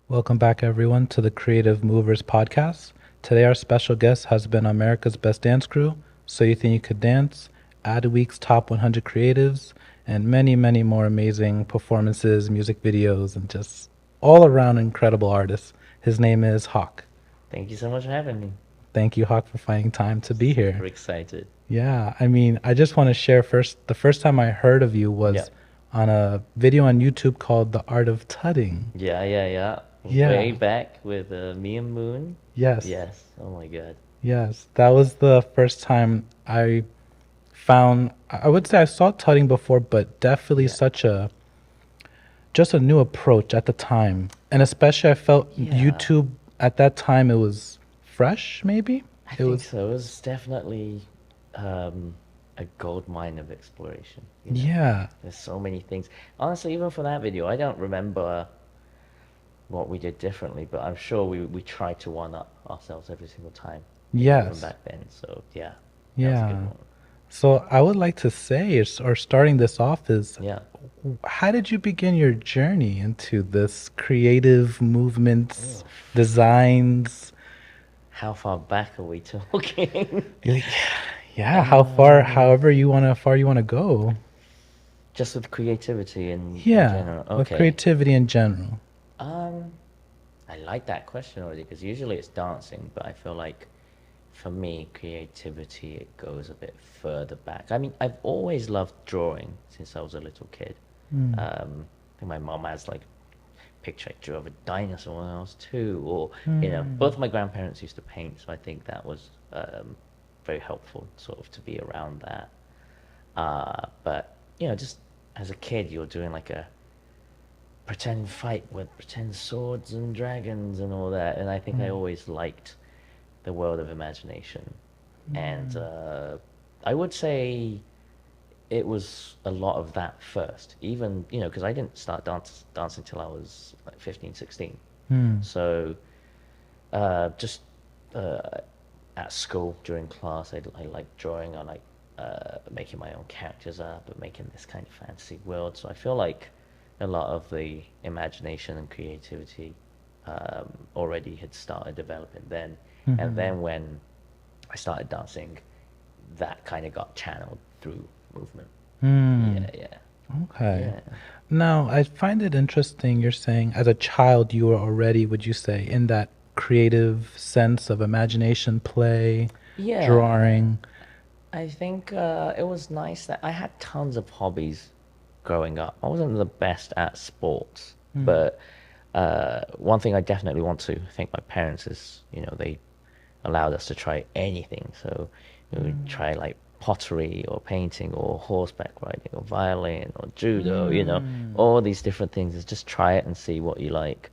Welcome back, everyone, to the Creative Movers podcast. Today, our special guest has been America's Best Dance Crew, So You Think You Could Dance, Adweek's Top 100 Creatives, and many, many more amazing performances, music videos, and just all around incredible artists. His name is Hawk. Thank you so much for having me. Thank you, Hawk, for finding time to be Super here. excited. Yeah, I mean, I just want to share first. The first time I heard of you Yeah. was on a video on YouTube called The Art of Tutting. Yeah. Way Yeah, back with me and Moon. yes. Yes. Oh my God. Yes, that was the first time I found, I would say I saw tutting before, but definitely Yeah. such a, just a new approach at the time. And especially I felt Yeah. YouTube at that time, it was fresh, maybe? I It think was, so. It was definitely um, a gold mine of exploration. yeah, There's so many things. Honestly, even for that video, I don't remember what we did differently, but I'm sure we tried to one up ourselves every single time, from yes, back then. So yeah, that was a good yeah. one. So I would like to say, or starting this off is, Yeah. how did you begin your journey into this creative movements, Oof. designs? How far back are we talking? Yeah, yeah, how far, Um, however far you want to go. just with creativity in Yeah, general. with Okay. creativity in general. Um, I like that question already because usually it's dancing, but I feel like for me, creativity it goes a bit further back. I mean, I've always loved drawing since I was a little kid. Mm. I think my mom has like a picture I drew of a dinosaur when I was two, or Mm. both my grandparents used to paint, so I think that was very helpful, sort of, to be around that. But just as a kid, you're doing like a pretend fight with pretend swords and dragons and all that, and I think I Mm. always liked the world of imagination. And Mm. I would say it was a lot of that first, even because I didn't start dancing till I was like 15, 16. Mm. So just uh, at school during class, I like drawing. I like making my own characters up and making this kind of fantasy world. So I feel like a lot of the imagination and creativity already had started developing then. And Mhm. then when I started dancing, that kind of got channeled through movement. Mm. Yeah, yeah, Okay. yeah, Now, I find it interesting you're saying as a child you were already, would you say, in that creative sense of imagination, play, yeah. drawing. I think it was nice that I had tons of hobbies growing up. I wasn't the best at sports, Mm. but one thing I definitely want to thank my parents is, they allowed us to try anything. So we would Mm. try like pottery or painting or horseback riding or violin or judo, Mm. all these different things. Is just try it and see what you like,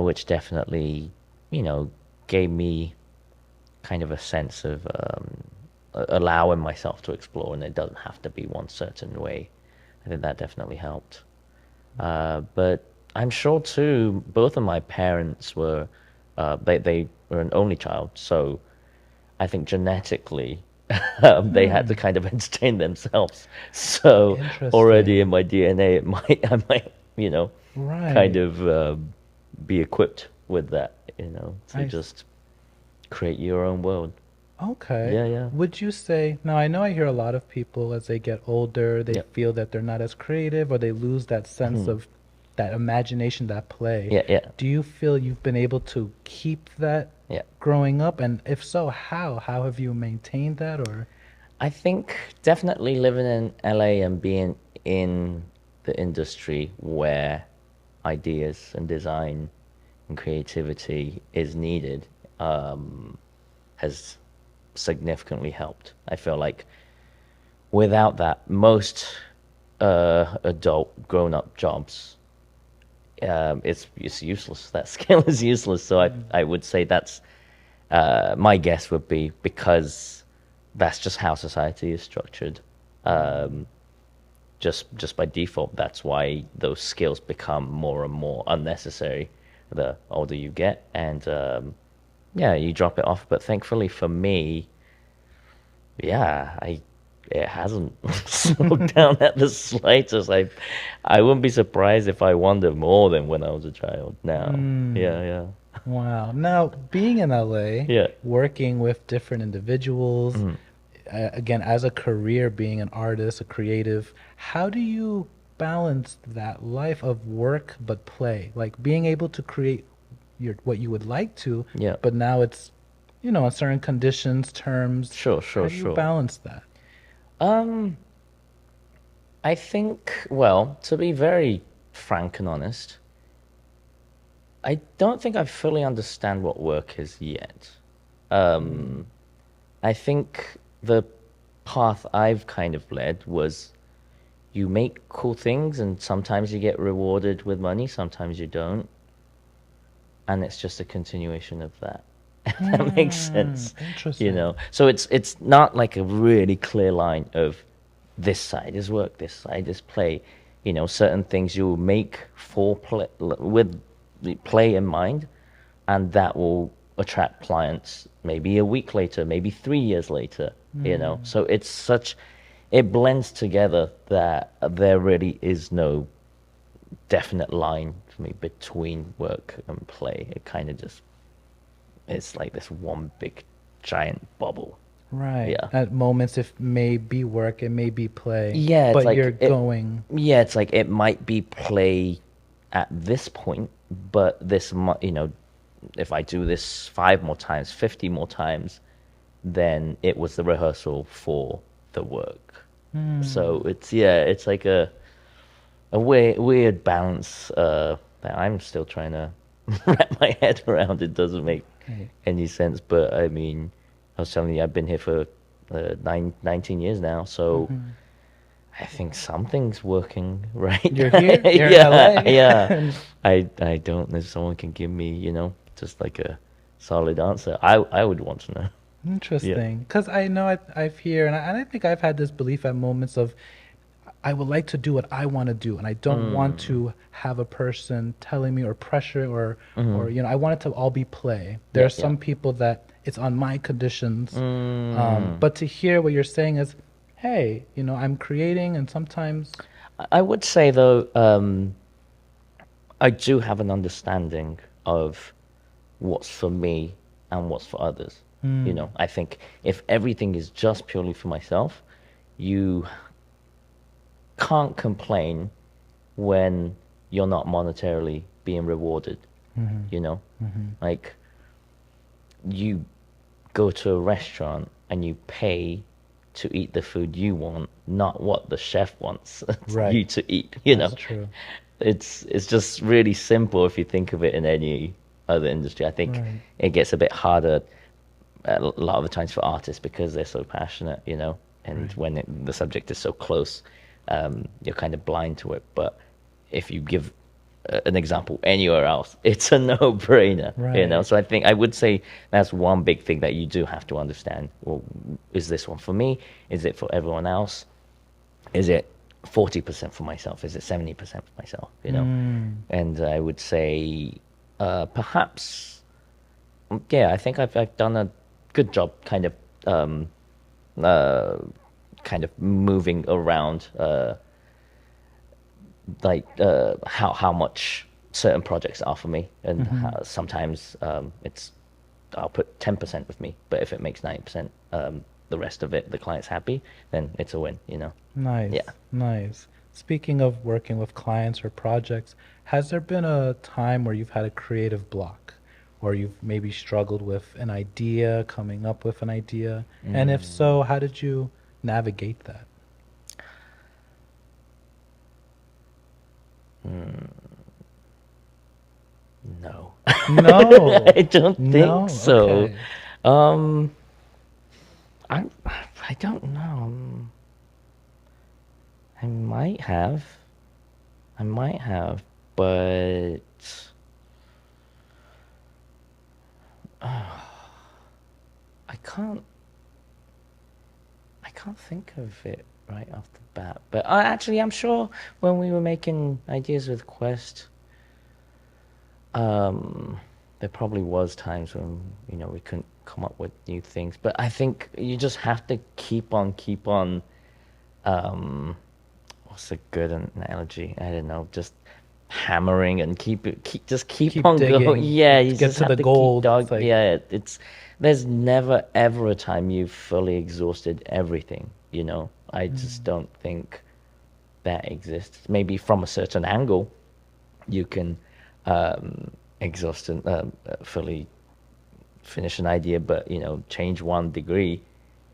which definitely, you know, gave me kind of a sense of allowing myself to explore, and it doesn't have to be one certain way. I think that definitely helped. But I'm sure too, both of my parents were, they were an only child, so I think genetically they had to Hmm. kind of entertain themselves. So already in Interesting. my DNA, I might, kind Right. of be equipped with that, to I just create your own world. Okay. Yeah, yeah, Would you say, now I know I hear a lot of people as they get older, they yep, feel that they're not as creative or they lose that sense of that imagination, that play. yeah, yeah, Do you feel you've been able to keep that yeah. growing up? And if so, how? How have you maintained that or? I think definitely living in LA and being in the industry where ideas and design and creativity is needed has significantly helped. I feel like without that, most adult grown up jobs, it's useless. That skill is useless. So I would say that's my guess would be because that's just how society is structured. Mm. Just by default, that's why those skills become more and more unnecessary the older you get, and yeah, you drop it off. But thankfully for me, yeah, I it hasn't slowed down at the slightest. I wouldn't be surprised if I wander more than when I was a child now. Mm, Yeah, yeah, wow. Now, being in LA, yeah. working with different individuals, Mm. again, as a career, being an artist, a creative, how do you balance that life of work but play? Like being able to create what you would like to, Yeah. but now it's, on certain conditions, terms. Sure, How sure, do you sure. balance that? Um, I think, well, to be very frank and honest, I don't think I fully understand what work is yet. Mm, Um, I think the path I've kind of led was you make cool things and sometimes you get rewarded with money, sometimes you don't, and it's just a continuation of that. If that makes sense, you interesting. know. So it's not like a really clear line of this side is work, this side is play. You know, certain things you'll make for play with the play in mind, and that will attract clients maybe a week later, maybe 3 years later. You know, Mm, so it blends together that there really is no definite line for me between work and play. It kind of just it's like this one big giant bubble. right. Yeah. At moments, it may be work, it may be play, Yeah, it's but you're like it going. yeah, it's like it might be play at this point, but you know, if I do this 5 more times, 50 more times, then it was the rehearsal for the work. So Hmm. it's yeah, it's like a weird balance that I'm still trying to wrap my head around. It doesn't make Right. any sense, but I mean, I was telling you, I've been here for 19 years now, so Hmm. I think something's working right. You're here, you're in Yeah, LA. yeah. And I don't know if someone can give me, you know, just like a solid answer. I would want to know. Yeah. interesting. Because I know I've hear, and I think I've had this belief at moments of I would like to do what I want to do, and I don't want Mm. to have a person telling me or pressure or Mm. I want it to all be play. There Yeah, are yeah. some people that it's on my conditions, Mm. but to hear what you're saying is, hey, I'm creating, and sometimes, I would say though, I do have an understanding of what's for me and what's for others. You hmm, know, I think if everything is just purely for myself, you can't complain when you're not monetarily being rewarded, hmm, you know? hmm, Like you go to a restaurant and you pay to eat the food you want, not what the chef wants right, you to eat, you that's know? true, It's just really simple if you think of it in any other industry. I think right, it gets a bit harder a lot of the times for artists because they're so passionate, you know, and right, when the subject is so close, you're kind of blind to it. But if you give an example anywhere else, it's a no-brainer, you know. right. So I think I would say that's one big thing that you do have to understand. Well, is this one for me? Is it for everyone else? Is it 40% for myself? Is it 70% for myself? You know, Mm, and I would say perhaps yeah, I think I've done a good job um, uh, kind of moving around how much certain projects are for me, and hmm. how, sometimes it's I'll put 10% with me, but if it makes 90%, the rest of it the client's happy, then it's a win, you know. Yeah. Nice, nice. Speaking of working with clients or projects, has there been a time where you've had a creative block, or you've maybe struggled with an idea, coming up with an idea? And if so, how did you navigate that? No, No, I don't think no, so. okay. Um, I I don't know. I might have. I might have, but I can't. I can't think of it right off the bat. But actually, I'm sure when we were making ideas with Quest, um, there probably was times when we couldn't come up with new things. But I think you just have to keep on um, what's a good analogy? I don't know. Just hammering and keep Keep on going. digging, Yeah, you get just to have the to keep gold. It's dog. like, Yeah, it's there's never ever a time you've fully exhausted everything. You know, I just mm, don't think that exists. Maybe from a certain angle, you can exhaust and fully finish an idea, but change 1 degree,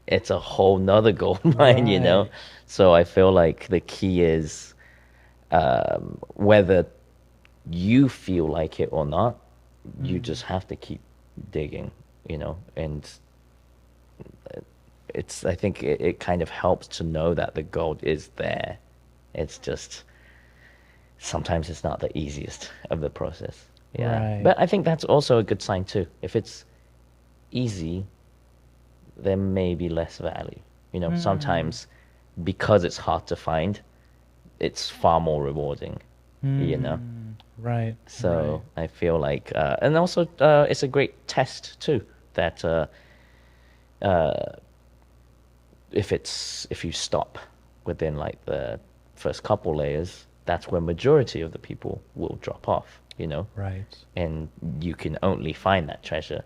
it's a whole nother gold mine. right. So I feel like the key is whether you feel like it or not, you Mm, just have to keep digging. And I think it kind of helps to know that the gold is there. It's just sometimes it's not the easiest of the process. Yeah. right. But I think that's also a good sign too. If it's easy, there may be less value. Mm, Sometimes because it's hard to find, it's far more rewarding, you know? right, right. So I feel like, and also it's a great test too, that if you stop within like the first couple layers, that's where majority of the people will drop off. Right. And you can only find that treasure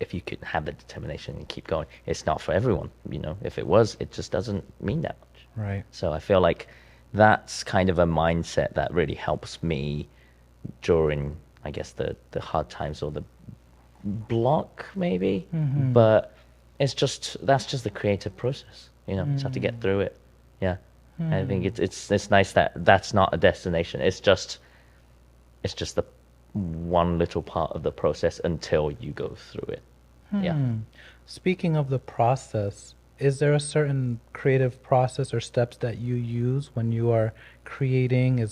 if you could have the determination and keep going. It's not for everyone. If it was, it just doesn't mean that much. Right. So I feel like that's kind of a mindset that really helps me during, I guess, the hard times or the block, maybe. Mm-hmm. But that's just the creative process. Just have to get Mm, through it. Yeah. I think mm. it's nice that that's not a destination. It's just the one little part of the process until you go through it. Yeah. Hmm. Speaking of the process, is there a certain creative process or steps that you use when you are creating?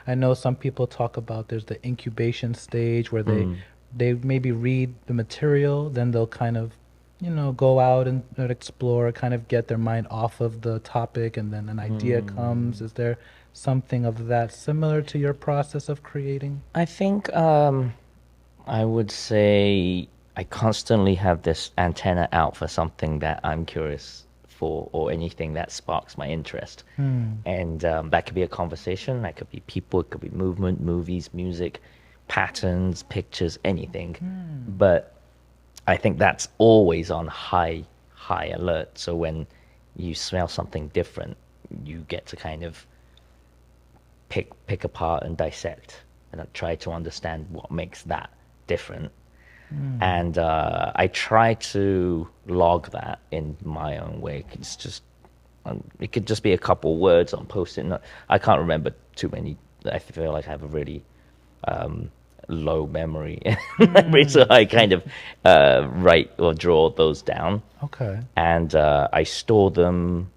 I know some people talk about there's the incubation stage where Mm. they maybe read the material, then they'll kind of, go out and explore, kind of get their mind off of the topic, and then an idea comes. Mm. Is there something of that similar to your process of creating? I think I would say I constantly have this antenna out for something that I'm curious for or anything that sparks my interest. Hmm. And that could be a conversation, that could be people, it could be movement, movies, music, patterns, pictures, anything. Hmm. But I think that's always on high alert. So when you smell something different, you get to kind of pick apart and dissect and try to understand what makes that different. Hmm. And I try to log that in my own way. It could just be a couple words on post-it note. I can't remember too many. I feel like I have a really low memory, so Hmm. I kind of write or draw those down, Okay. and I store them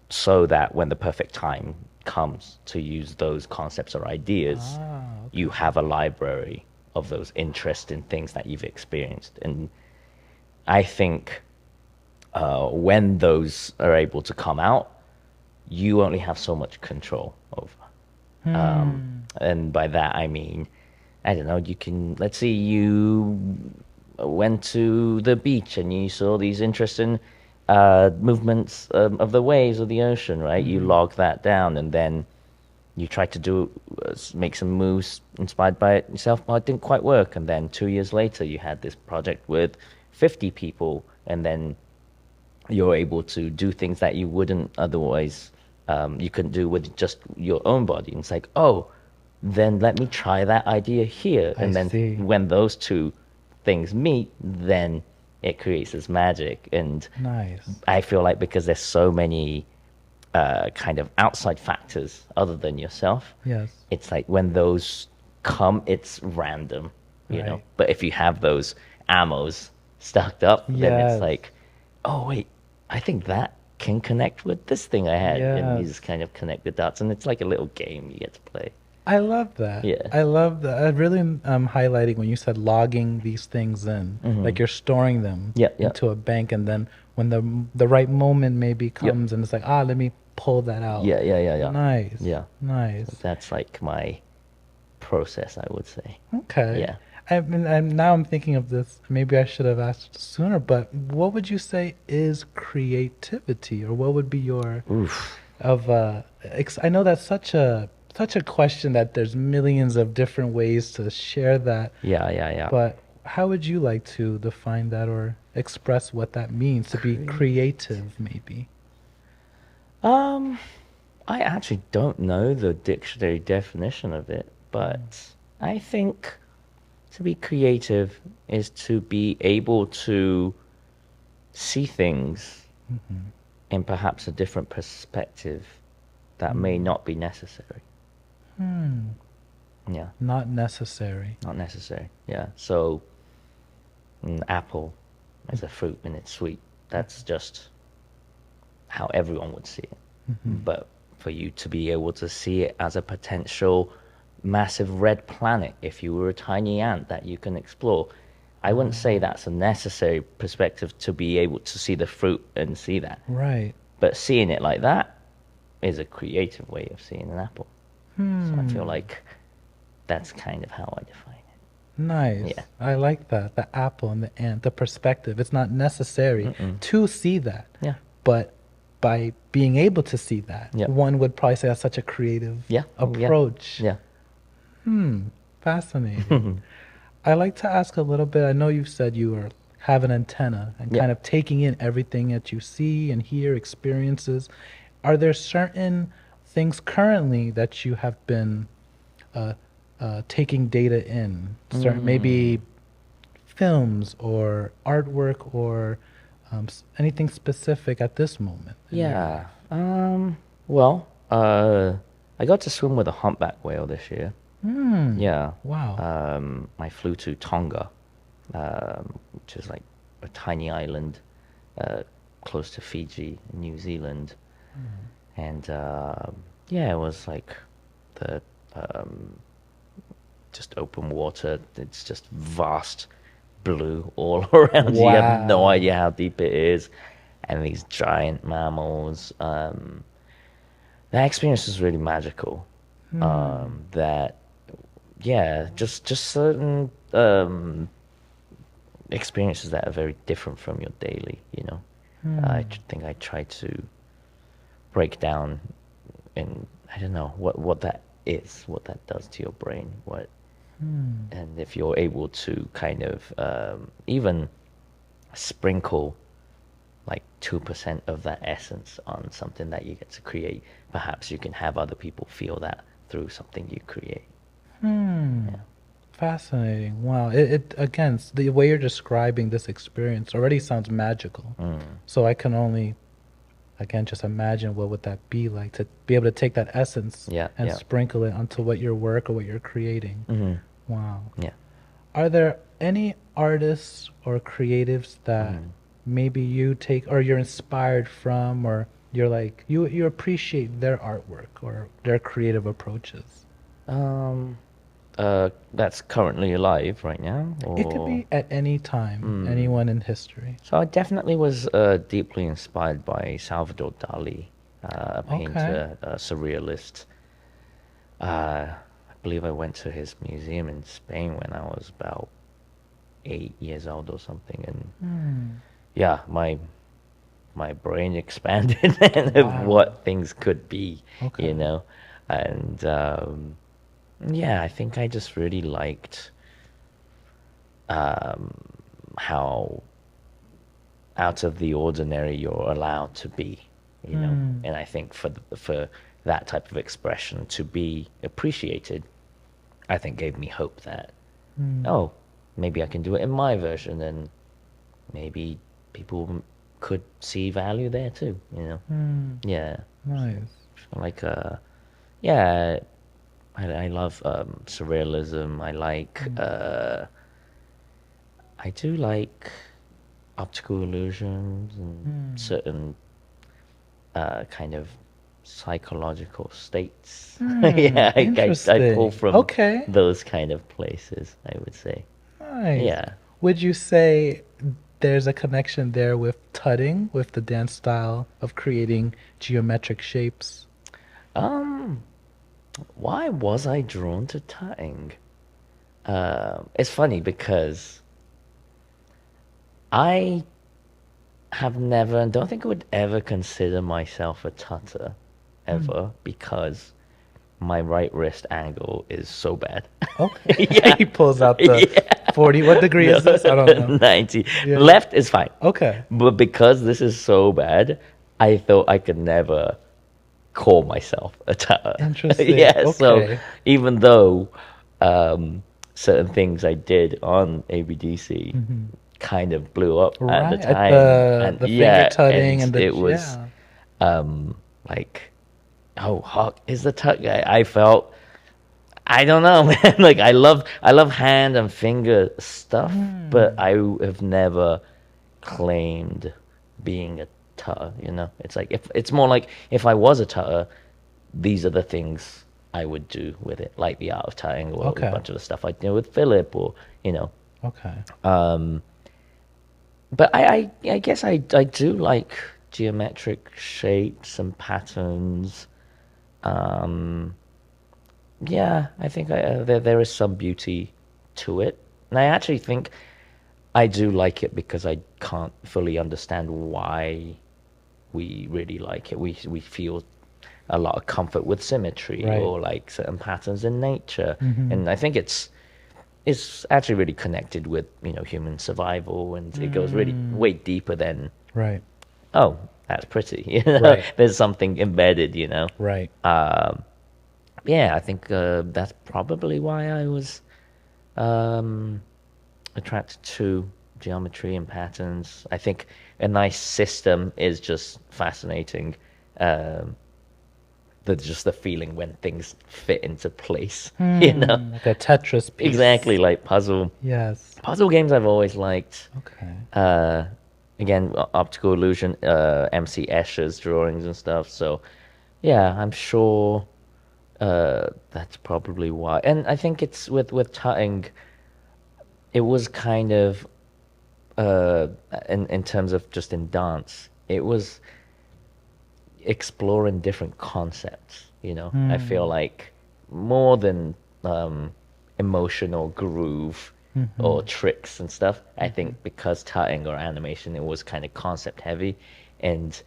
so that when the perfect time comes to use those concepts or ideas, Ah, you okay. have a library of those interesting things that you've experienced. And I think when those are able to come out, you only have so much control over. Hmm. And by that, I mean, I don't know, let's say you went to the beach and you saw these interesting movements of the waves of the ocean, right? You Mm-hmm. log that down and then you try to make some moves inspired by it yourself, but it didn't quite work. And then 2 years later, you had this project with 50 people, and then you're able to do things that you wouldn't otherwise, you couldn't do with just your own body. And it's like, oh, then let me try that idea here. I And then see. when those two things meet, then it creates this magic. And Nice. I feel like because there's so many kind of outside factors other than yourself, Yes. it's like when those come, it's random. Right. But if you have those ammos stacked up, then it's Yes. like, oh wait, I think that can connect with this thing I had, and you Yes. just kind of connect the dots, and it's like a little game you get to play. I love that. Yeah. I love that. I really highlighting when you said logging these things in, Hmm. like you're storing them Yeah, yeah, into a bank, and then when the right moment maybe yep, comes, and it's like, let me pull that out. yeah, yeah, yeah, yeah, Nice. yeah. Nice. That's like my process, I would say. Okay. Yeah. I mean, now I'm thinking of this. Maybe I should have asked sooner, but what would you say is creativity, or what would be your Oof. of I know that's such a question that there's millions of different ways to share that, Yeah, yeah, yeah. but how would you like to define that or express what that means to be Creative. creative, maybe? Um, I actually don't know the dictionary definition of it, but I think to be creative is to be able to see things Mm-hmm. in perhaps a different perspective that may Mm. not be necessary. Hmm. Yeah, Not necessary. not necessary. Yeah. So, an apple is a fruit and it's sweet. That's just how everyone would see it. Mm-hmm. But for you to be able to see it as a potential massive red planet, if you were a tiny ant that you can explore, I wouldn't say Oh, that's a necessary perspective to be able to see the fruit and see that. right. But seeing it like that is a creative way of seeing an apple. So I feel Hmm. like that's kind of how I define it. Yeah. Nice. I like that. The apple and the ant, the perspective. It's not necessary Mm-mm. to see that, Yeah. but by being able to see that, Yeah. one would probably say that's such a creative Yeah. Yeah. approach. Yeah. Hmm. Fascinating. I like to ask a little bit. I know you've said you are have an antenna and Yeah. kind of taking in everything that you see and hear, experiences. Are there certain things currently that you have been uh, taking data in? Certain Mm. maybe films or artwork or anything specific at this moment in your Yeah. life? Well, I got to swim with a humpback whale this year. Hmm. Yeah. Wow. I flew to Tonga, which is like a tiny island close to Fiji, New Zealand. And yeah, it was like the um, just open water. It's just vast blue all around you. You have no Wow. idea how deep it is. And these giant mammals. That experience was really magical. Hmm. That yeah, just certain experiences that are very different from your daily. Hmm. Think I try to break down in I don't know what that is, what that does to your brain, what Hmm. and if you're able to kind of even sprinkle like 2% of that essence on something that you get to create, perhaps you can have other people feel that through something you create. Hmm. Yeah. Fascinating. Wow. It again, the way you're describing this experience already sounds magical. Mm. So I can only, again, just imagine what would that be like to be able to take that essence Yeah, and yeah. sprinkle it onto what your work or what you're creating. Mm-hmm. Wow. Yeah. Are there any artists or creatives that Mm. maybe you take or you're inspired from or you're like you appreciate their artwork or their creative approaches? Um, that's currently alive right now, It could or be at any time, mm. anyone in history. So I definitely was deeply inspired by Salvador Dali, a Okay. painter, a surrealist. I believe I went to his museum in Spain when I was about 8 years old or something, and Hmm. yeah, my brain expanded of Wow. what things could be, you Okay. know, and yeah, I think I just really liked um, how out of the ordinary you're allowed to be. Hmm. And I think for that type of expression to be appreciated, I think gave me hope that Hmm. oh, maybe I can do it in my version, and maybe people could see value there too. Hmm. Yeah, Nice. like yeah, I love surrealism. Hmm. I do like optical illusions and Hmm. certain kind of psychological states. Hmm. Yeah, I pull Interesting. from Okay. those kind of places, I would say. Nice. Yeah. Would you say there's a connection there with tutting, with the dance style of creating geometric shapes? Um, why was I drawn to tutting? It's funny because I have never, and don't think I would ever consider myself a tutter Hmm. ever because my right wrist angle is so bad. Okay. Yeah. He pulls out the Yeah. 40. What degree No, is this? I don't know. 90. Yeah. Left is fine. Okay. But because this is so bad, I thought I could never call myself a tutter. Interesting. Yeah, so Okay. even though certain things I did on ABDC Hmm. kind of blew up at the Right. At time, the and the finger yeah, tutting and and the it was yeah. like, oh, Hawk is the tut guy. I felt, I don't know, man. Like I love hand and finger stuff, but Hmm. I have never claimed being a tutter. It's like if it's more like if I was a tutter, these are the things I would do with it, like the art of tutting or a Okay. bunch of the stuff I do with Philip, or you know. Okay. But I guess I do like geometric shapes and patterns. Yeah, I think there is some beauty to it, and I actually think I do like it because I can't fully understand why we really like it. We feel a lot of comfort with symmetry Right. or like certain patterns in nature, Hmm. and I think it's actually really connected with human survival, and it goes really Mm. way deeper than, Right. oh, that's pretty. Right. There's something embedded. Right. Yeah, I think that's probably why I was um, attracted to geometry and patterns. I think a nice system is just fascinating. Um, just the feeling when things fit into place. You know, Hmm. Like a Tetris exactly piece. like Yes. puzzle games. I've always liked. Okay. Uh, Again, optical illusion, MC Escher's drawings and stuff. So yeah, I'm sure that's probably why. And I think it's with tutting, it was kind of uh, in terms of just in dance, it was exploring different concepts. I feel Hmm. like more than um, emotional groove or Hmm. tricks and stuff. I Hmm. think because tutting or animation, it was kind of concept heavy, and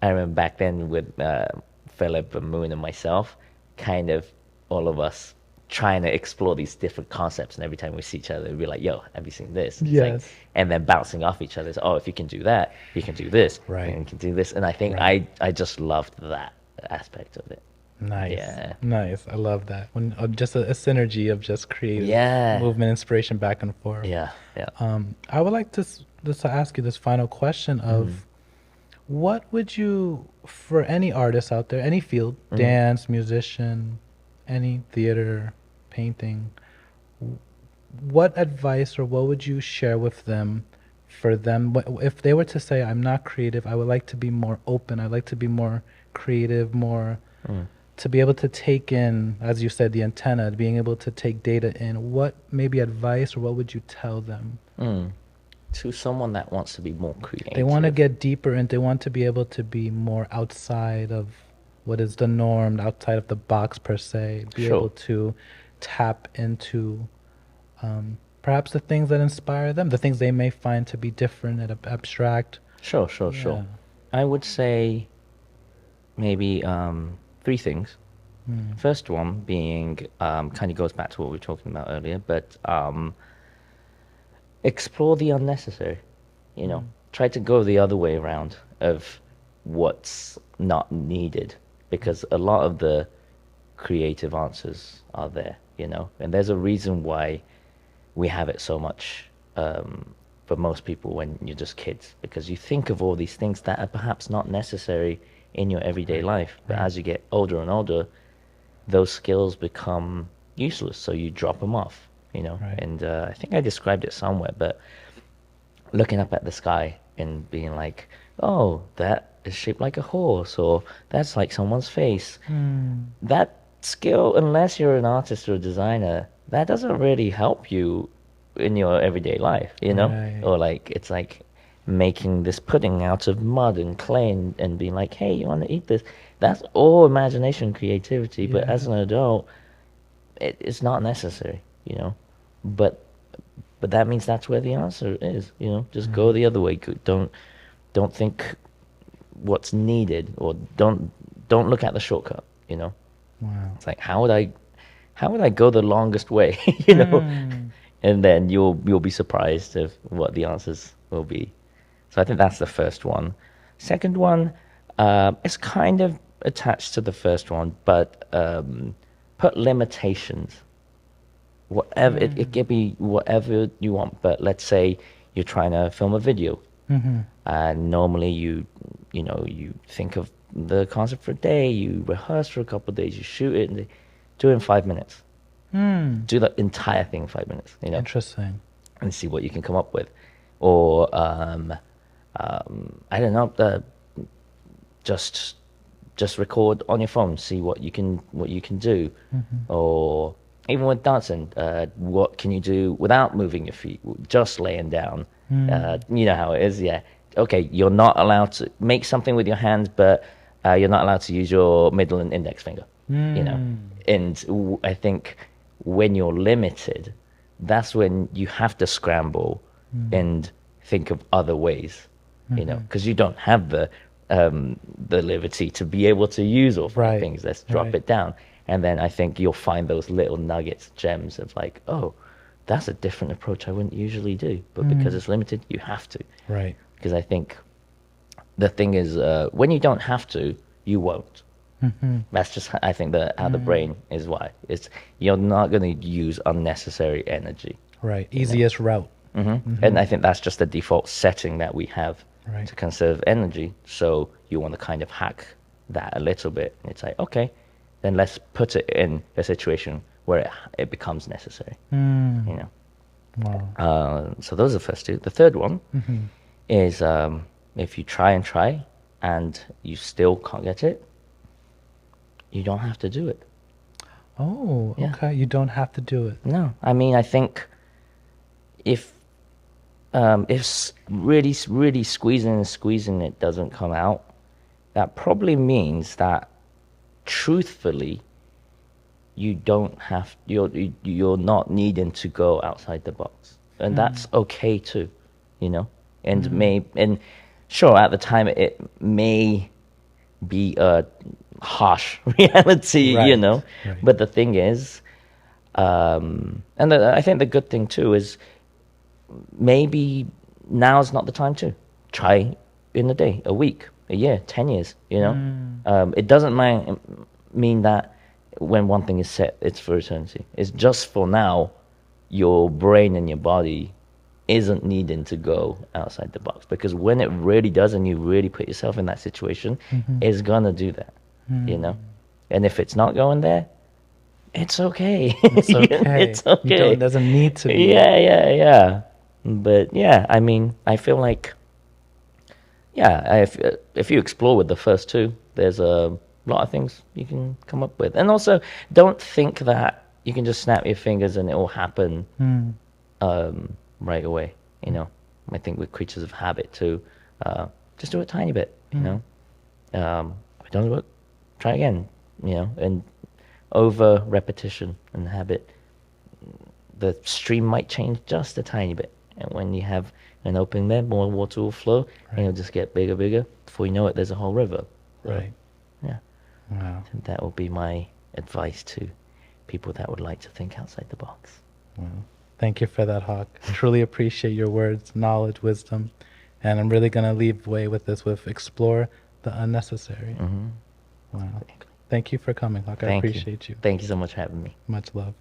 I remember back then with Philip and Moon and myself, kind of all of us trying to explore these different concepts, and every time we see each other, we'd be like, "Yo, have you seen this?" It's like, Yes. and then bouncing off each other. Oh, if you can do that, you can do this, and Right. you can do this. And I think Right. I just loved that aspect of it. Nice. Yeah, Nice. I love that. When just a synergy of just creative yeah, movement, inspiration back and forth. yeah, yeah. I would like to just to ask you this final question Mm-hmm. of what would you, for any artist out there, any field, Mm-hmm. dance, musician, any theater, painting, what advice or what would you share with them for them if they were to say, I'm not creative, I would like to be more open, I'd like to be more creative, more Mm. to be able to take in, as you said, the antenna, being able to take data in, what maybe advice or what would you tell them? Mm. To someone that wants to be more They want to creative. get deeper and they want to be able to be more outside of what is the norm, outside of the box per se, be Sure, able to tap into perhaps the things that inspire them, the things they may find to be different and abstract. sure, sure, sure. Yeah. I would say maybe three things. Mm. First one being kind of goes back to what we were talking about earlier, but explore the unnecessary. Mm. Try to go the other way around of what's not needed, because a lot of the creative answers are there. And there's a reason why we have it so much for most people when you're just kids, because you think of all these things that are perhaps not necessary in your everyday Right. life, but Right. as you get older and older, those skills become useless, so you drop them off. Right. And I think I described it somewhere, but looking up at the sky and being like, oh, that is shaped like a horse, or that's like someone's face. Mm. That skill, unless you're an artist or a designer, that doesn't really help you in your everyday life. Right. Or like, it's like making this pudding out of mud and clay, and being like, hey, you want to eat this? That's all imagination and creativity, but as Yes. an adult, it's not necessary. but that means that's where the answer is. You know, just go Right. the other way. Don't think what's needed, or don't look at the shortcut. You know, Wow. it's like how would I go the longest way? You know, Hmm. and then you'll be surprised of what the answers will be. So I think that's the first one. Second one, is kind of attached to the first one, but put limitations. Whatever it Hmm. can be, whatever you want. But let's say you're trying to film a video, Hmm. and normally you think of the concept for a day, you rehearse for a couple of days, you shoot it, and do it in 5 minutes. Hmm. Do the entire thing in 5 minutes, Interesting. and see what you can come up with. Or I don't know, just just record on your phone, see what you can do. Hmm. Or even with dancing, what can you do without moving your feet, just laying down? Hmm. You know how it is, yeah. Okay, you're not allowed to make something with your hands, but you're not allowed to use your middle and index finger. You know, Hmm. and I think when you're limited, that's when you have to scramble Hmm. and think of other ways, Hmm. because you don't have the liberty to be able to use all five Right. fingers. Let's drop Right. it down, and then I think you'll find those little nuggets, gems of like, oh, that's a different approach I wouldn't usually do, but because Hmm. it's limited, you have to. Right. Because I think the thing is, when you don't have to, you won't. Hmm. That's just I think how the Hmm. brain is why. It's you're not going to use unnecessary energy, Right. you know. Easiest route. And Hmm. I think that's just the default setting that we have Right. to conserve energy. So you want to kind of hack that a little bit. And it's like, okay, then let's put it in a situation where it becomes necessary, you Hmm. know. Wow. So those are the first two. The third one Hmm. is, if you try and try and you still can't get it, you don't have to do it. Oh, Yeah. okay. You don't have to do it. No, I mean, I think if really, really squeezing and squeezing it doesn't come out, that probably means that truthfully, you don't have you're not needing to go outside the box, and Hmm. that's okay too, you know. And Hmm. sure, at the time it may be a harsh reality, Right. Right. but the thing is, I think the good thing too is maybe now's not the time to try in a day, a week, a year, 10 years, Hmm. It doesn't mean that when one thing is set, it's for eternity. It's just for now, your brain and your body isn't needing to go outside the box, because when it really does and you really put yourself in that situation, Hmm. it's gonna do that, you know? Hmm. And if it's not going there, it's okay. It's okay. It's You don't okay. doesn't need to be. Yeah, yeah, yeah. But yeah, I mean, I feel like, yeah, if you explore with the first two, there's a lot of things you can come up with. And also, don't think that you can just snap your fingers and it will happen Hmm. right away. You know, I think we're creatures of habit too. Just do a tiny bit. Hmm. If it doesn't work, try again. And over repetition and habit, the stream might change just a tiny bit. And when you have an open bed, more water will flow, and Right. it'll just get bigger, bigger. Before you know it, there's a whole river. So, Right. yeah, Wow. I think that would be my advice to people that would like to think outside the box. Wow. Thank you for that, Hawk. Truly appreciate your words, knowledge, wisdom. And I'm really going to leave away with this with explore the unnecessary. Hmm. Wow. Thank you for coming, Hawk. I Thank you. appreciate you. Thank you so much for having me. Much love.